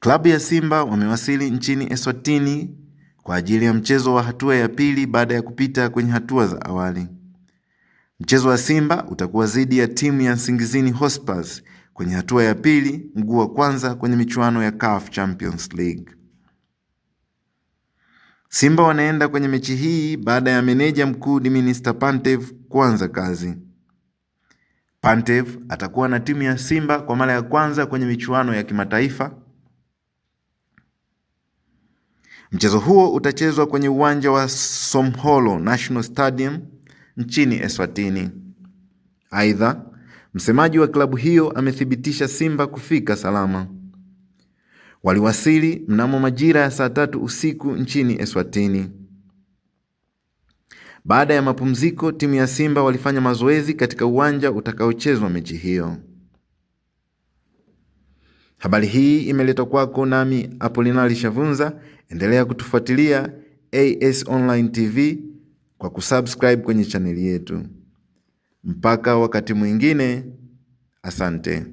Klabu ya Simba wamewasili nchini Eswatini kwa ajili ya mchezo wa hatua ya pili baada ya kupita kwenye hatua za awali. Mchezo wa Simba utakuwa dhidi ya timu ya Nsingizini Hotspurs kwenye hatua ya pili, mguu wa kwanza kwenye michuano ya CAF Champions League. Simba wanaenda kwenye mechi hii baada ya meneja mkuu Dimitar Pantev kuanza kazi. Pantev atakuwa na timu ya Simba kwa mara ya kwanza kwenye michuano ya kimataifa. Mchezo huo utachezwa kwenye uwanja wa Somholo National Stadium nchini Eswatini. Aidha, msemaji wa klabu hiyo amethibitisha Simba kufika salama. Waliwasili mnamo majira ya saa 3 usiku nchini Eswatini. Baada ya mapumziko, timu ya Simba walifanya mazoezi katika uwanja utakaochezwa mechi hiyo. Habari hii imeletwa kwako nami Apolinari Shavunza. Endelea kutufuatilia AS Online TV kwa kusubscribe kwenye chaneli yetu. Mpaka wakati mwingine, asante.